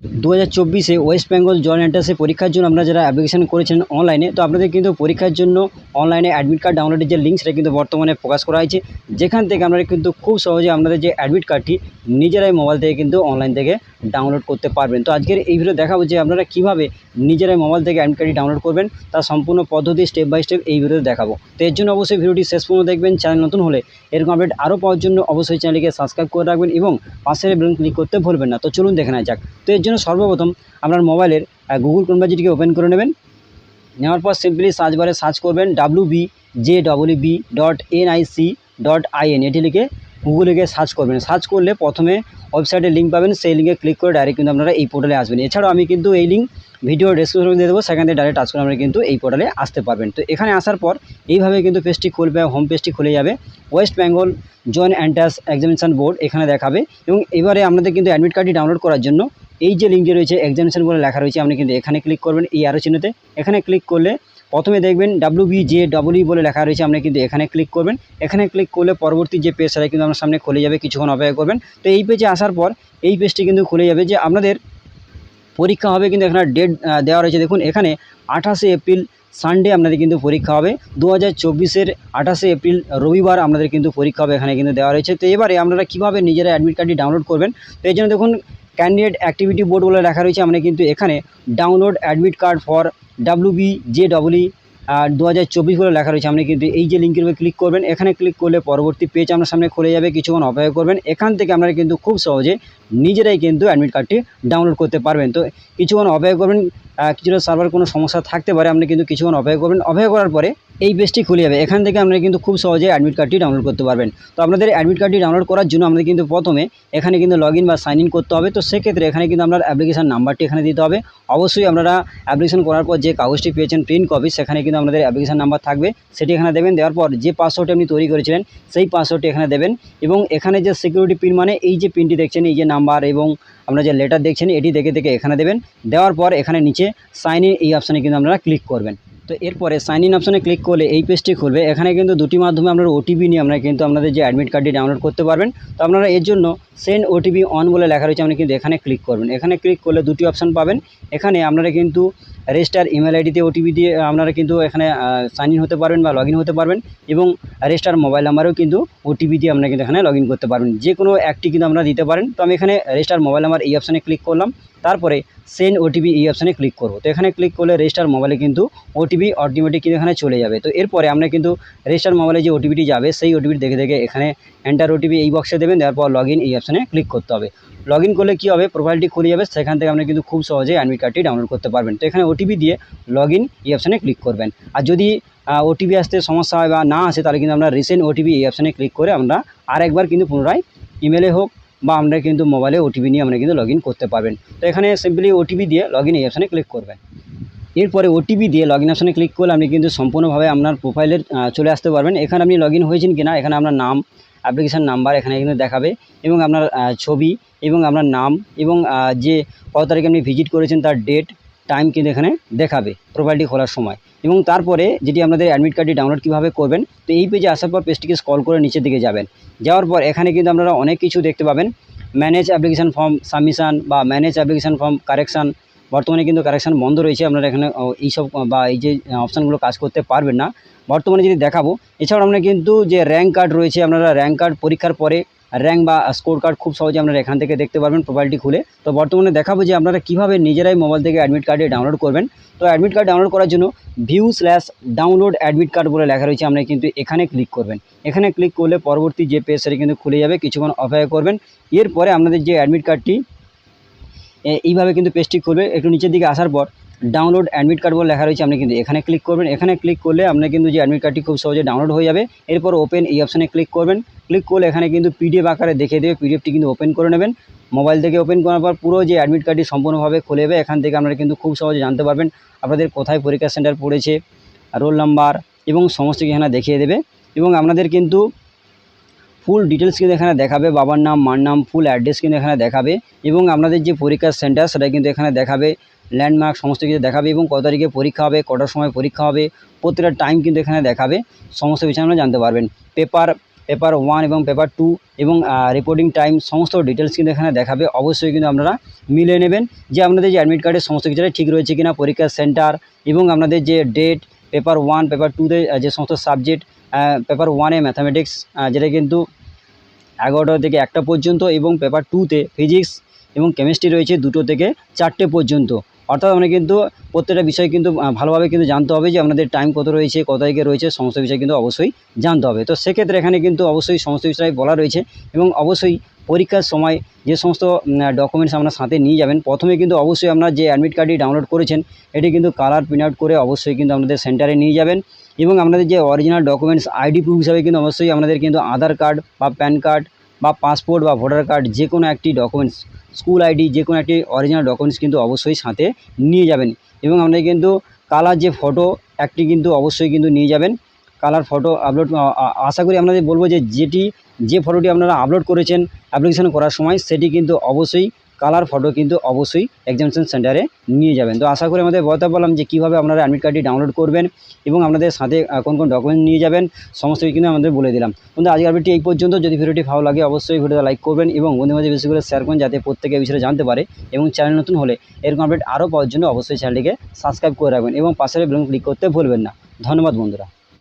2024-এ West Bengal joint এন্ট্রান্সের পরীক্ষার জন্য আপনারা যারা অ্যাপ্লিকেশন করেছিলেন অনলাইনে, তো আপনাদের কিন্তু পরীক্ষার জন্য অনলাইনে অ্যাডমিট কার্ড ডাউনলোডের যে লিঙ্ক সেটা কিন্তু বর্তমানে প্রকাশ করা হয়েছে, যেখান থেকে আপনারা কিন্তু খুব সহজে আপনাদের যে অ্যাডমিট কার্ডটি নিজেরাই মোবাইল থেকে কিন্তু অনলাইন থেকে ডাউনলোড করতে পারবেন। তো আজকের এই ভিডিও দেখাবো যে আপনারা কীভাবে নিজেরাই মোবাইল থেকে অ্যাডমিট কার্ডটি ডাউনলোড করবেন, তার সম্পূর্ণ পদ্ধতি স্টেপ বাই স্টেপ এই ভিডিওতে দেখাবো। তো এর জন্য অবশ্যই ভিডিওটি শেষ পর্যন্ত দেখবেন। চ্যানেল নতুন হলে এরকম আপডেট আরও পাওয়ার জন্য অবশ্যই চ্যানেলকে সাবস্ক্রাইব করে রাখবেন এবং পাশের বেল ক্লিক করতে ভুলবেন না। তো চলুন দেখে নেওয়া যাক। তো এর জন্য সর্বপ্রথম আপনার মোবাইলের গুগল ক্রোম ব্রাউজারটিকে ওপেন করে নেবেন। নেওয়ার পর সিম্পলি সার্চ বারে সার্চ করবেন www.nic.in, এটি লিখে গুগলে গিয়ে সার্চ করবেন। সার্চ করলে প্রথমে ওয়েবসাইটের লিঙ্ক পাবেন, সেই লিঙ্কে ক্লিক করে ডাইরেক্ট কিন্তু আপনারা এই পোর্টালে আসবেন। এছাড়াও আমি কিন্তু এই লিঙ্ক ভিডিও ডেসক্রিপশনে দিয়ে দেবো, সেখান থেকে ডাইরেক্ট টাচ করে আপনারা কিন্তু এই পোর্টালে আসতে পারবেন। তো এখানে আসার পর এইভাবে কিন্তু পেজটি খুলবে, হোম পেজটি খুলে যাবে। West Bengal joint entrance examination board এখানে দেখাবে এবং এবারে আপনাদের কিন্তু অ্যাডমিট কার্ডটি ডাউনলোড করার জন্য এই যে লিঙ্কটি রয়েছে এক্সামিনেশন বলে লেখা রয়েছে, আপনি কিন্তু এখানে ক্লিক করবেন। এই আরও চিহ্নতে এখানে ক্লিক করলে প্রথমে দেখবেন WBJEE বলে লেখা রয়েছে, আপনি কিন্তু এখানে ক্লিক করবেন। এখানে ক্লিক করলে পরবর্তী যে পেজ সেটা কিন্তু আপনার সামনে খুলে যাবে, কিছুক্ষণ অপেক্ষা করবেন। তো এই পেজে আসার পর এই পেজটি কিন্তু খুলে যাবে যে আপনাদের পরীক্ষা হবে, কিন্তু এখানে ডেট দেওয়া রয়েছে। দেখুন এখানে 28শে এপ্রিল সানডে আপনাদের কিন্তু পরীক্ষা হবে। 2024-এর 28শে এপ্রিল রবিবার আপনাদের কিন্তু পরীক্ষা হবে, এখানে কিন্তু দেওয়া রয়েছে। তো এবারে আপনারা কীভাবে নিজেরা অ্যাডমিট কার্ডটি ডাউনলোড করবেন, তো এই জন্য দেখুন ক্যান্ডিডেট অ্যাক্টিভিটি বোর্ড বলে লেখা রয়েছে, আমরা কিন্তু এখানে download admit card for WBJEE 2024 বলে লেখা রয়েছে, আপনি কিন্তু এই যে লিঙ্কের উপরে ক্লিক করবেন। এখানে ক্লিক করলে পরবর্তী পেজ আপনার সামনে খুলে যাবে, কিছুক্ষণ অপেক্ষা করবেন। এখান থেকে আপনারা কিন্তু খুব সহজে নিজেরাই কিন্তু অ্যাডমিট কার্ডটি ডাউনলোড করতে পারবেন। তো কিছুক্ষণ অপেক্ষা করবেন, কিছুটা সার্ভার কোনো সমস্যা থাকতে পারে, আপনি কিন্তু কিছুক্ষণ অপেক্ষা করবেন। অপেক্ষা করার পরে এই পেজটি খুলে যাবে, এখান থেকে আপনারা কিন্তু খুব সহজে অ্যাডমিট কার্ডটি ডাউনলোড করতে পারবেন। তো আপনাদের অ্যাডমিট কার্ডটি ডাউনলোড করার জন্য আমাদের কিন্তু প্রথমে এখানে কিন্তু লগ ইন বা সাইন ইন করতে হবে। তো সেক্ষেত্রে এখানে কিন্তু আপনার অ্যাপ্লিকেশান নাম্বারটি এখানে দিতে হবে। অবশ্যই আপনারা অ্যাপ্লিকেশন করার পর যে কাগজটি পেয়েছেন প্রিন্ট কপি, সেখানে কিন্তু আপনাদের অ্যাপ্লিকেশান নাম্বার থাকবে, সেটি এখানে দেবেন। দেওয়ার পর যে পাসওয়ার্ডটি আপনি তৈরি করেছিলেন সেই পাসওয়ার্ডটি এখানে দেবেন এবং এখানে যে সিকিউরিটি পিন মানে এই যে পিনটি দেখছেন, এই যে নাম্বার এবং আপনারা যে লেটার দেখছেন, এটি দেখে দেখে এখানে দেবেন। দেওয়ার পর এখানে নিচে সাইন ইন এই অপশানে কিন্তু আপনারা ক্লিক করবেন। তো এরপরে সাইন ইন অপশানে ক্লিক করলে এই পেজটি খুলবে। এখানে কিন্তু দুটি মাধ্যমে আপনারা ওটিপি নিয়ে আপনারা কিন্তু আপনাদের যে অ্যাডমিট কার্ডটি ডাউনলোড করতে পারবেন। তো আপনারা এর জন্য সেন্ড ওটিপি অন বলে লেখা রয়েছে, আপনি কিন্তু এখানে ক্লিক করবেন। এখানে ক্লিক করলে দুটি অপশান পাবেন। এখানে আপনারা কিন্তু রেজিস্টার ইমেল আইডিতে ওটিপি দিয়ে আপনারা কিন্তু এখানে সাইন ইন হতে পারবেন বা লগ ইন হতে পারবেন এবং রেজিস্টার মোবাইল নাম্বারেও কিন্তু ওটিপি দিয়ে আপনারা কিন্তু এখানে লগ ইন করতে পারবেন। যে কোনো একটি কিন্তু আপনারা দিতে পারেন। তো আমি এখানে রেজিস্টার মোবাইল নাম্বার এই অপশানে ক্লিক করলাম, তারপরে সেন্ড ওটিপি এই অপশানে ক্লিক করব। তো এখানে ক্লিক করলে রেজিস্টার মোবাইলে কিন্তু ওটিপি অটোমেটিক কিন্তু এখানে চলে যাবে। তো এরপরে আমরা কিন্তু রেজিস্টার মোবাইলে যে ওটিপিটি যাবে সেই ওটিপি দেখে দেখে এখানে এন্টার ওটিপি এই বক্সে দেবেন। দেওয়ার পর লগ ইন এই অপশানে ক্লিক করতে হবে। লগ ইন করলে কী হবে, প্রোফাইলটি খুলে যাবে, সেখান থেকে আপনি কিন্তু খুব সহজেই অ্যাডমিট কার্ডটি ডাউনলোড করতে পারবেন। তো এখানে ওটিপি দিয়ে লগ ইন এই অপশানে ক্লিক করবেন। আর যদি ওটিপি আসতে সমস্যা হয় বা না আসে, তাহলে কিন্তু আমরা রিসেন্ট ওটিপি এই অপশানে ক্লিক করে আমরা আরেকবার কিন্তু পুনরায় ইমেলে হোক বা আমরা কিন্তু মোবাইলে ওটিপি নিয়ে আমরা কিন্তু লগ ইন করতে পারবেন। তো এখানে সিম্পলি ওটিপি দিয়ে লগ ইন এই অপশানে ক্লিক করবেন। এরপরে ওটিপি দিয়ে লগ ইন অপশানে ক্লিক করলে আপনি কিন্তু সম্পূর্ণভাবে আপনার প্রোফাইলের চলে আসতে পারবেন। এখানে আপনি লগ ইন হয়েছেন কিনা, এখানে আপনার নাম, অ্যাপ্লিকেশান নাম্বার এখানে কিন্তু দেখাবে এবং আপনার ছবি এবং আপনার নাম এবং যে কত তারিখে আপনি ভিজিট করেছেন তার ডেট টাইম কিন্তু এখানে দেখাবে প্রোফাইলটি খোলার সময়। এবং তারপরে যেটি আপনাদের অ্যাডমিট কার্ডটি ডাউনলোড কীভাবে করবেন, তো এই পেজে আসার পর পেজটিকে স্ক্রল করে নিচের দিকে যাবেন। যাওয়ার পর এখানে কিন্তু আপনারা অনেক কিছু দেখতে পাবেন, ম্যানেজ অ্যাপ্লিকেশান ফর্ম সাবমিশান বা ম্যানেজ অ্যাপ্লিকেশান ফর্ম কারেকশান। বর্তমানে কিন্তু কারেকশান বন্ধ রয়েছে, আপনারা এখানে এইসব বা এই যে অপশানগুলো কাজ করতে পারবেন না বর্তমানে যদি দেখাবো। এছাড়াও আমরা কিন্তু যে র্যাঙ্ক কার্ড রয়েছে, আপনারা র্যাঙ্ক কার্ড পরীক্ষার পরে র্যাঙ্ক বা স্কোর কার্ড খুব সহজে আপনারা এখান থেকে দেখতে পারবেন প্রোফাইলটি খুলে। তো বর্তমানে দেখাবো যে আপনারা কীভাবে নিজেরাই মোবাইল থেকে অ্যাডমিট কার্ডে ডাউনলোড করবেন। তো অ্যাডমিট কার্ড ডাউনলোড করার জন্য view/ডাউনলোড অ্যাডমিট কার্ড বলে লেখা রয়েছে, আপনি কিন্তু এখানে ক্লিক করবেন। এখানে ক্লিক করলে পরবর্তী যে পেজ সেটা কিন্তু খুলে যাবে, কিছুক্ষণ অপেক্ষা করবেন। এরপরে আপনাদের যে অ্যাডমিট কার্ডটি এইভাবে কিন্তু পেজটি খুলবে। একটু নিচের দিকে আসার পর ডাউনলোড অ্যাডমিট কার্ড বলে লেখা রয়েছে, আপনি কিন্তু এখানে ক্লিক করবেন। এখানে ক্লিক করলে আপনার কিন্তু যে অ্যাডমিট কার্ডটি খুব সহজে ডাউনলোড হয়ে যাবে। এরপর ওপেন এই অপশানে ক্লিক করবেন। ক্লিক করলে এখানে কিন্তু পিডিএফ আকারে দেখিয়ে দেবে, পিডিএফটি কিন্তু ওপেন করে নেবেন। মোবাইল থেকে ওপেন করার পর পুরো যে অ্যাডমিট কার্ডটি সম্পূর্ণভাবে খুলে যাবে। এখান থেকে আপনারা কিন্তু খুব সহজে জানতে পারবেন আপনাদের কোথায় পরীক্ষা সেন্টার পড়েছে, রোল নাম্বার এবং সমস্ত কিছু এখানে দেখিয়ে দেবে। এবং আপনাদের কিন্তু ফুল ডিটেলস কিন্তু এখানে দেখাবে, বাবার নাম, মার নাম, ফুল অ্যাড্রেস কিন্তু এখানে দেখাবে এবং আপনাদের যে পরীক্ষার সেন্টার সেটা কিন্তু এখানে দেখাবে, ল্যান্ডমার্ক সমস্ত কিছু দেখাবে এবং কত তারিখে পরীক্ষা হবে, কটার সময় পরীক্ষা হবে, প্রত্যেকটা টাইম কিন্তু এখানে দেখাবে। সমস্ত বিষয় আপনারা জানতে পারবেন। পেপার পেপার 1 এবং পেপার 2 এবং রিপোর্টিং টাইম সমস্ত ডিটেলস কিন্তু এখানে দেখাবে। অবশ্যই কিন্তু আপনারা মিলে নেবেন যে আপনাদের যে অ্যাডমিট কার্ডের সমস্ত কিছুটা ঠিক রয়েছে কিনা, পরীক্ষার সেন্টার এবং আপনাদের যে ডেট, পেপার 1 পেপার 2তে যে সমস্ত সাবজেক্ট, পেপার 1-এ ম্যাথামেটিক্স যেটা কিন্তু 11টা থেকে 1টা পর্যন্ত এবং পেপার 2তে ফিজিক্স এবং কেমিস্ট্রি রয়েছে 2টো থেকে 4টে পর্যন্ত। অর্থাৎ আমরা কিন্তু প্রত্যেকটা বিষয় কিন্তু ভালোভাবে কিন্তু জানতে হবে যে আপনাদের টাইম কত রয়েছে, কত তারিখে রয়েছে, সমস্ত বিষয় কিন্তু অবশ্যই জানতে হবে। তো সেক্ষেত্রে এখানে কিন্তু অবশ্যই সমস্ত বিষয় বলা রয়েছে এবং অবশ্যই পরীক্ষার সময় যে সমস্ত ডকুমেন্টস আপনার সাথে নিয়ে যাবেন, প্রথমে কিন্তু অবশ্যই আপনার যে অ্যাডমিট কার্ডটি ডাউনলোড করেছেন এটি কিন্তু কালার প্রিন্ট আউট করে অবশ্যই কিন্তু আপনাদের সেন্টারে নিয়ে যাবেন এবং আপনাদের যে অরিজিনাল ডকুমেন্টস আইডি প্রুফ হিসাবে কিন্তু অবশ্যই আপনাদের কিন্তু আধার কার্ড বা প্যান কার্ড বা পাসপোর্ট বা ভোটার কার্ড যে কোনো একটি ডকুমেন্টস, স্কুল আইডি যে কোনো একটি অরিজিনাল ডকুমেন্টস কিন্তু অবশ্যই সাথে নিয়ে যাবেন এবং আপনাদের কিন্তু কালার যে ফটো একটি কিন্তু অবশ্যই কিন্তু নিয়ে যাবেন। কালার ফটো আপলোড আশা করি আপনাদের বলবো যে ফটোটি আপনারা আপলোড করেছেন অ্যাপ্লিকেশন করার সময় সেটি কিন্তু অবশ্যই কালার ফটো কিন্তু অবশ্যই এক্সামিনেশন সেন্টারে নিয়ে যাবেন। তো আশা করি আমাদের বলতে পারলাম যে কীভাবে আপনারা অ্যাডমিট কার্ডটি ডাউনলোড করবেন এবং আপনাদের সাথে কোন কোন ডকুমেন্ট নিয়ে যাবেন সমস্ত কিছু কিন্তু আমাদের বলে দিলাম। বন্ধু আজকের ভিডিওটি এই পর্যন্ত। যদি ভিডিওটি ভালো লাগে অবশ্যই ভিডিওটা লাইক করবেন এবং বন্ধুদের মাঝে বেশি করে শেয়ার করুন যাতে প্রত্যেকে এই বিষয়ে জানতে পারে এবং চ্যানেল নতুন হলে এরকম আপডেট আরও পাওয়ার জন্য অবশ্যই চ্যানেলটিকে সাবস্ক্রাইব করে রাখবেন এবং পাশের বেল ক্লিক করতে ভুলবেন না। ধন্যবাদ বন্ধুরা।